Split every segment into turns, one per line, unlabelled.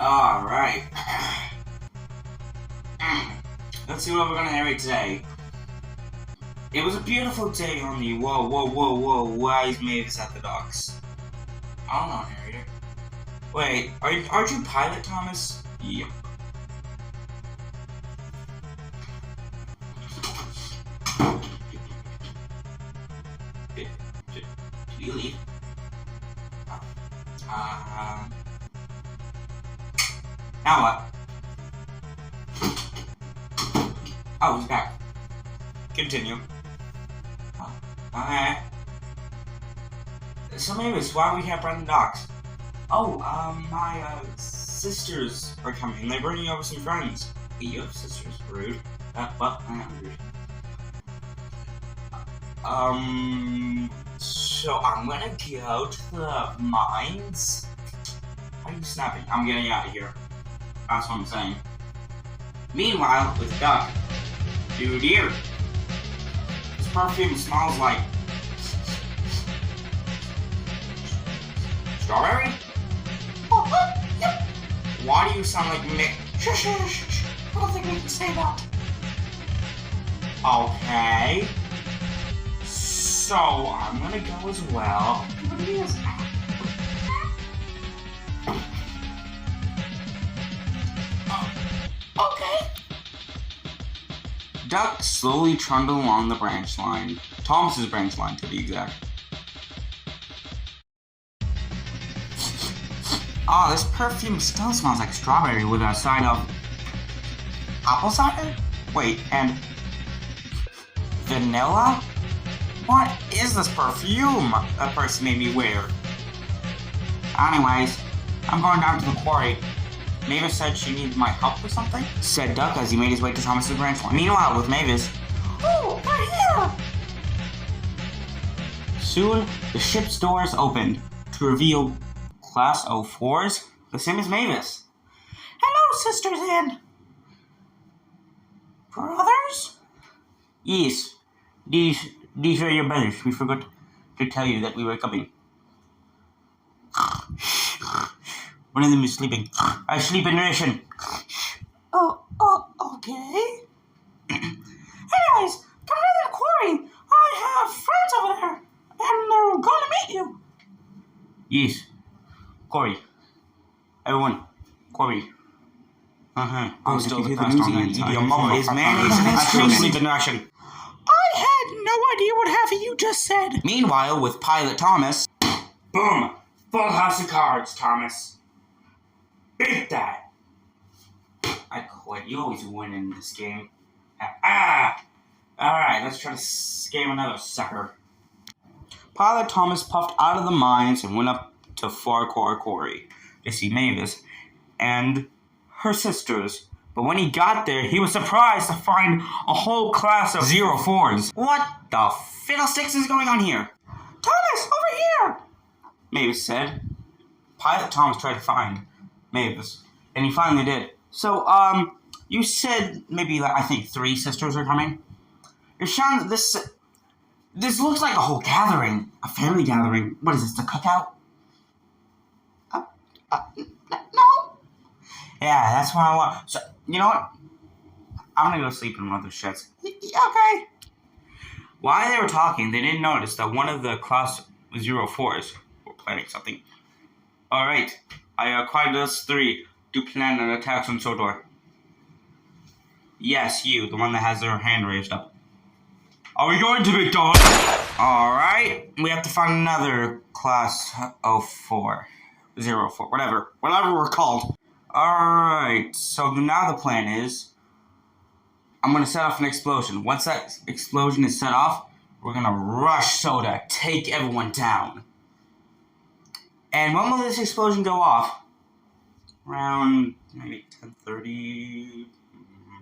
Alright. Let's see what we're gonna narrate today. It was a beautiful day on the why is Mavis at the docks? I don't know, narrator. Wait, aren't you Pilot Thomas? Yep. Did you leave? Now what? Oh, he's back. Continue. Okay. So Mavis, why are we here at Brandon Docks? Oh, my, sisters are coming. They're bringing over some friends. You have sisters? Rude. Well, I am rude. So I'm gonna go to the mines. How are you snapping? I'm getting out of here. That's what I'm saying. Meanwhile, with Duck. Dude, here. This perfume smells like strawberry? Oh, yep. Why do you sound like me? Shush. I don't think we can say that. Okay. So, I'm gonna go as well. What is that? Okay. Duck slowly trundled along the branch line. Thomas's branch line, to be exact. Oh, this perfume still smells like strawberry with a side of apple cider? Wait, and vanilla? What is this perfume that person made me wear? Anyways, I'm going down to the quarry. Mavis said she needs my help with something, said Duck as he made his way to Thomas's branch line. Meanwhile, with Mavis, oh, we're here! Soon, the ship's doors opened to reveal Class 04s, the same as Mavis. Hello, sisters and brothers? Yes, these are your brothers. We forgot to tell you that we were coming. One of them is sleeping. I sleep in ration. Okay. Anyways, come to the quarry. I have friends over there, and they're gonna meet you. Yes. Quarry. Everyone. Quarry. I'm still the music. Your mama is mayonnaise and I sleep in ration. I had no idea what half of you just said. Meanwhile, with Pilot Thomas. Boom! Full house of cards, Thomas. Beat that! I quit. You always win in this game. Alright, let's try to scam another sucker. Pilot Thomas puffed out of the mines and went up to Farquhar Quarry to see Mavis and her sisters. But when he got there, he was surprised to find a whole class of 04s. What the fiddlesticks is going on here? Thomas, over here! Mavis said. Pilot Thomas tried to find Mavis, and he finally did. So, you said maybe, like, I think 3 sisters are coming? You're showing this looks like a whole gathering, a family gathering. What is this, the cookout? No. Yeah, that's what I want. So, you know what? I'm gonna go sleep in one of the sheds. Okay. While they were talking, they didn't notice that one of the class 04s were planning something. Alright, I acquired us 3 to plan an attack on Sodor. Yes, you, the one that has their hand raised up. Are we going to be done? Alright, we have to find another class 04, whatever we're called. Alright, so now the plan is, I'm going to set off an explosion. Once that explosion is set off, we're going to rush Soda, take everyone down. And when will this explosion go off? Around maybe 10:30,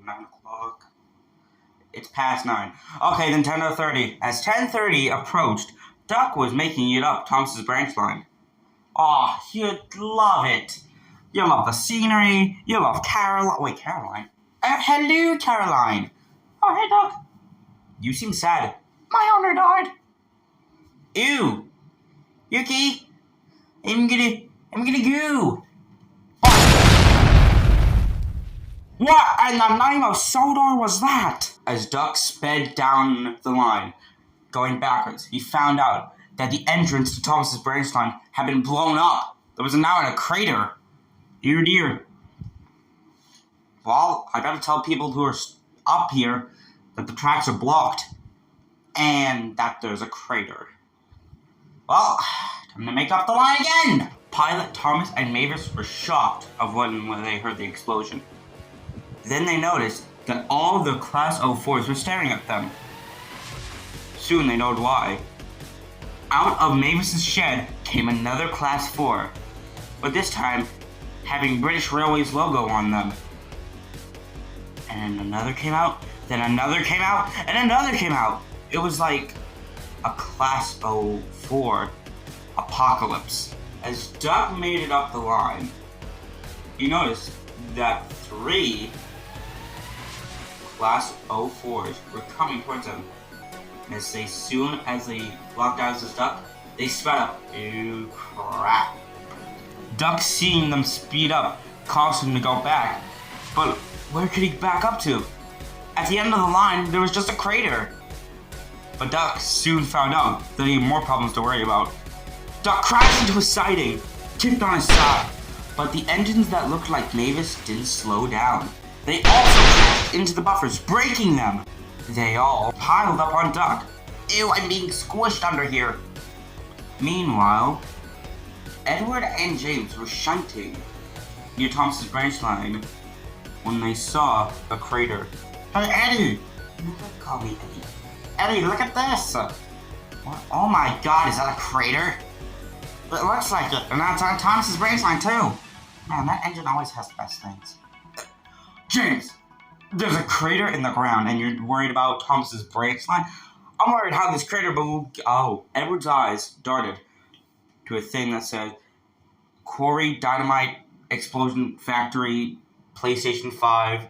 9 o'clock. It's past 9. Okay, then 10:30. As 10:30 approached, Duck was making it up Thomas's branch line. Aw, you'd love it. You love the scenery. You love Caroline. Wait, Caroline? Hello, Caroline. Oh, hey, Duck. You seem sad. My owner died. Ew. Yuki. I'm gonna go. Oh. What in the name of Sodor was that? As Duck sped down the line, going backwards, he found out that the entrance to Thomas's branch line had been blown up. There was now in a crater. Dear, dear. Well, I gotta tell people who are up here that the tracks are blocked and that there's a crater. Well, time to make up the line again! Pilot, Thomas, and Mavis were shocked of when they heard the explosion. Then they noticed that all the Class 04s were staring at them. Soon they knowed why. Out of Mavis's shed came another Class 4, but this time having British Railways logo on them. And another came out, then another came out, and another came out. It was like a Class 04 apocalypse. As Duck made it up the line, he noticed that 3 Class 04s were coming towards him. As soon as they locked eyes with Duck, they sped up. Ew, crap. Duck, seeing them speed up, caused him to go back. But where could he back up to? At the end of the line, there was just a crater. But Duck soon found out that he had more problems to worry about. Duck crashed into a siding, tipped on his side, but the engines that looked like Mavis didn't slow down. They also crashed into the buffers, breaking them. They all piled up on Duck. Ew, I'm being squished under here. Meanwhile, Edward and James were shunting near Thomas's branch line when they saw a crater. Hey, Eddie! You can call me Eddie. Eddie, look at this! What? Oh my god, is that a crater? It looks like it, and that's on Thomas's branch line too. Man, that engine always has the best things. James, there's a crater in the ground, and you're worried about Thomas's branch line? I'm worried how this crater will... Oh, Edward's eyes darted to a thing that said, Quarry, Dynamite, Explosion Factory, PlayStation 5,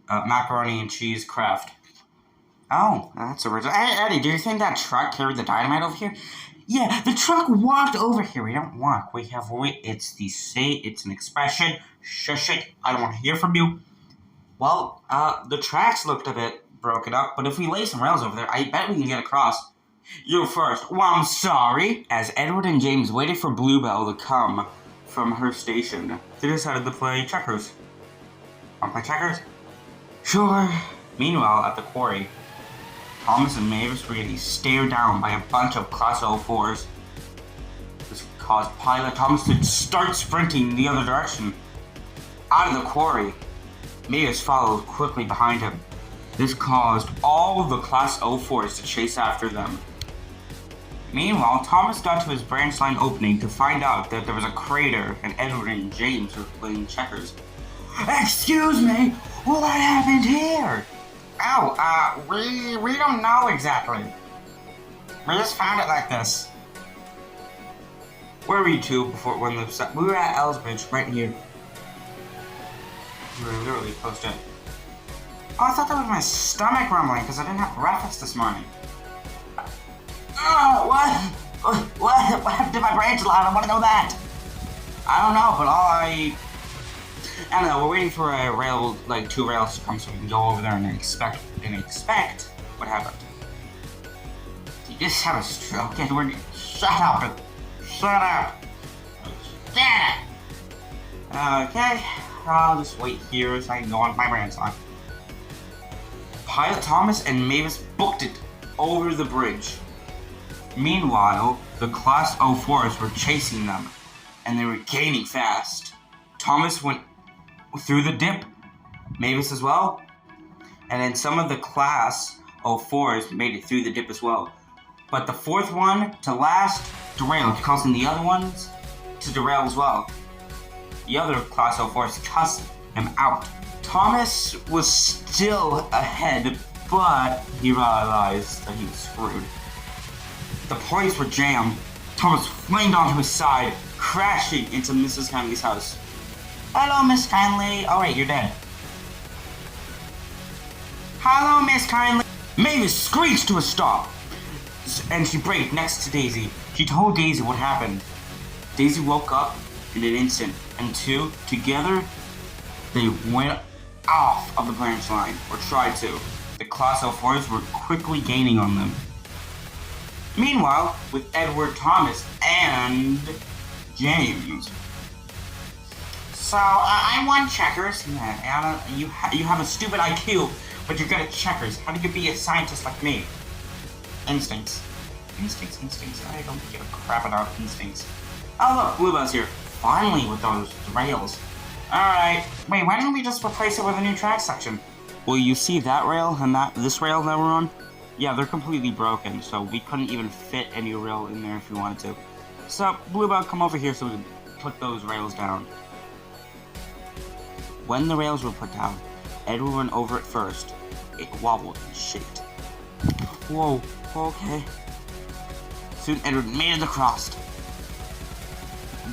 Macaroni and Cheese Craft. Oh, that's original. Hey, Eddie, do you think that truck carried the dynamite over here? Yeah, the truck walked over here. We don't walk. It's an expression. Shush it. I don't want to hear from you. Well, the tracks looked a bit broken up, but if we lay some rails over there, I bet we can get across. You first. Well, I'm sorry. As Edward and James waited for Bluebell to come from her station, they decided to play checkers. Want to play checkers? Sure. Meanwhile, at the quarry, Thomas and Mavis were getting stared down by a bunch of Class 04s. This caused Pilot Thomas to start sprinting the other direction. Out of the quarry, Mavis followed quickly behind him. This caused all of the Class 04s to chase after them. Meanwhile, Thomas got to his branch line opening to find out that there was a crater and Edward and James were playing checkers. Excuse me, what happened here? Oh, we don't know exactly. We just found it like this. Where were you two before when we were at Ellsbridge, right here. We were literally close to it. Oh, I thought that was my stomach rumbling because I didn't have breakfast this morning. Oh, what happened to my branch line? I want to know that. I don't know, but I don't know, we're waiting for a rail, like 2 rails to come so we can go over there and expect what happened. Did you just have a stroke, Edward? Shut up! Shut up! Shut up! Okay, I'll just wait here so I can go on my branch line. Pilot Thomas and Mavis booked it over the bridge. Meanwhile, the Class 04s were chasing them, and they were gaining fast. Thomas went through the dip, Mavis as well, and then some of the Class 04s made it through the dip as well. But the 4th one to last derailed, causing the other ones to derail as well. The other Class 04s cussed him out. Thomas was still ahead, but he realized that he was screwed. The points were jammed. Thomas flamed onto his side, crashing into Mrs. Kindly's house. Hello, Miss Kindly. Oh, wait, you're dead. Hello, Miss Kindly. Mavis screeched to a stop, and she braked next to Daisy. She told Daisy what happened. Daisy woke up in an instant, and together, they went off of the branch line, or tried to. The Class 04s were quickly gaining on them. Meanwhile, with Edward, Thomas, and James. So, I won checkers. Yeah, Anna, you have a stupid IQ, but you're good at checkers. How do you be a scientist like me? Instincts. Instincts. I don't give a crap about instincts. Oh look, Bluebell's here. Finally, with those rails. Alright. Wait, why didn't we just replace it with a new track section? Well, you see that rail and this rail that we're on? Yeah, they're completely broken, so we couldn't even fit any rail in there if we wanted to. So, Bluebell, come over here so we can put those rails down. When the rails were put down, Edward went over it first. It wobbled and shaked. Whoa, okay. Soon Edward made it across.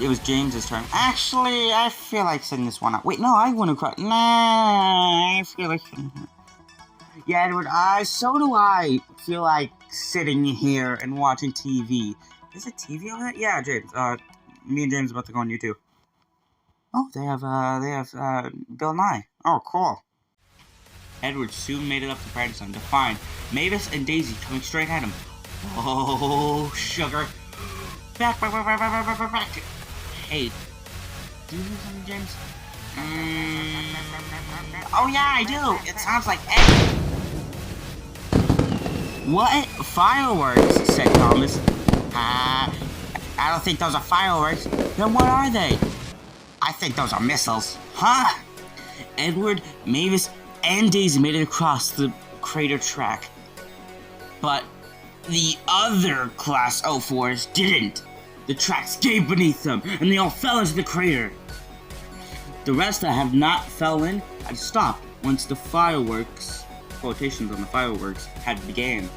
It was James's turn. Actually, I feel like sitting this one out. Wait, no, I want to cry. Nah, I feel like sitting here. Yeah, Edward, so do I feel like sitting here and watching TV. Is it TV over there? Yeah, James. Me and James are about to go on YouTube. Oh, they have Bill Nye. Oh, cool. Edward soon made it up to branch line to find Mavis and Daisy coming straight at him. Oh, sugar. Back. Hey, do you hear something, James? Oh yeah, I do. It sounds like Ed. What? Fireworks, said Thomas. I don't think those are fireworks. Then what are they? I think those are missiles. Huh? Edward, Mavis, and Daisy made it across the crater track. But the other Class 04s didn't. The tracks gave beneath them, and they all fell into the crater. The rest that have not fell in had stopped once the fireworks, quotations on the fireworks, had began.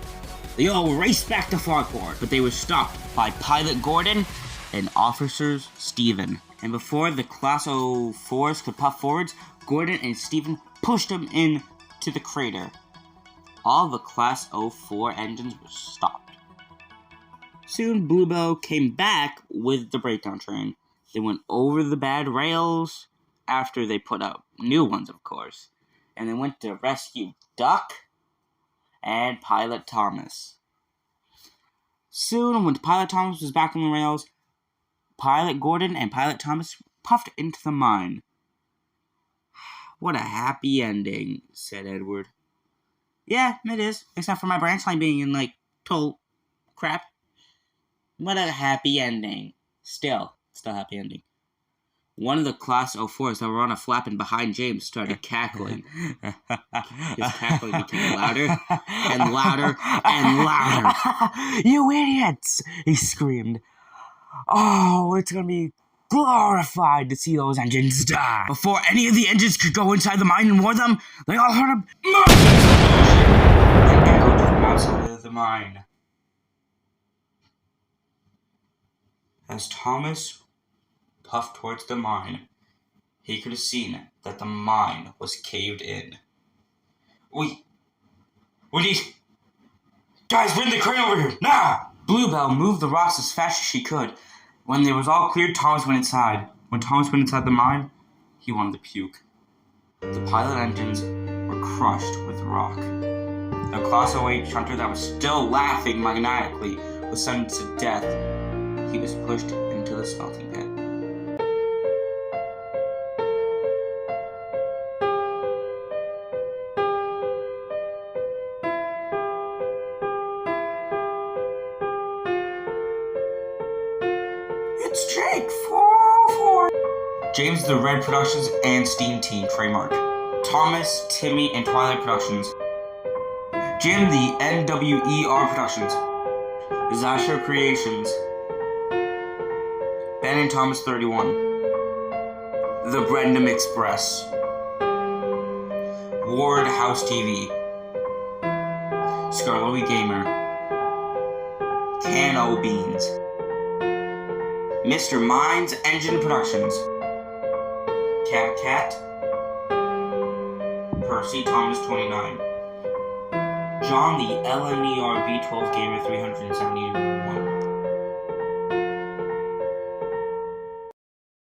They all raced back to Farquhar, but they were stopped by Pilot Gordon and Officers Stephen. And before the Class 04s could puff forwards, Gordon and Stephen pushed them into the crater. All the Class 04 engines were stopped. Soon Bluebell came back with the breakdown train. They went over the bad rails, after they put up new ones, of course, and they went to rescue Duck and Pilot Thomas. Soon, when Pilot Thomas was back on the rails, Pilot Gordon and Pilot Thomas puffed into the mine. What a happy ending, said Edward. Yeah, it is, except for my branch line being in, total crap. What a happy ending. Still happy ending. One of the Class 04s that were on a flapping behind James started cackling. His cackling became louder and louder and louder. You idiots! He screamed. Oh, it's gonna be glorified to see those engines die. Before any of the engines could go inside the mine and warn them, they all heard a massive explosion and echoed from outside of the mine. As Thomas puffed towards the mine, he could have seen that the mine was caved in. We need... Guys, bring the crane over here, now! Bluebell moved the rocks as fast as she could. When it was all cleared, Thomas went inside. When Thomas went inside the mine, he wanted to puke. The pilot engines were crushed with rock. A Class 08 shunter that was still laughing magnetically was sentenced to death. He was pushed into the smelting pit. It's Jake, 404. James the Red Productions and Steam Team trademark. Thomas, Timmy, and Twilight Productions. Jim the NWER Productions. Zasher Creations. Ben and Thomas 31. The Brendan Express. Ward House TV. Scarlowy Gamer. Can-O Beans. Mr. Mines Engine Productions. Cat. Percy Thomas 29. John the LNER B12 Gamer 371.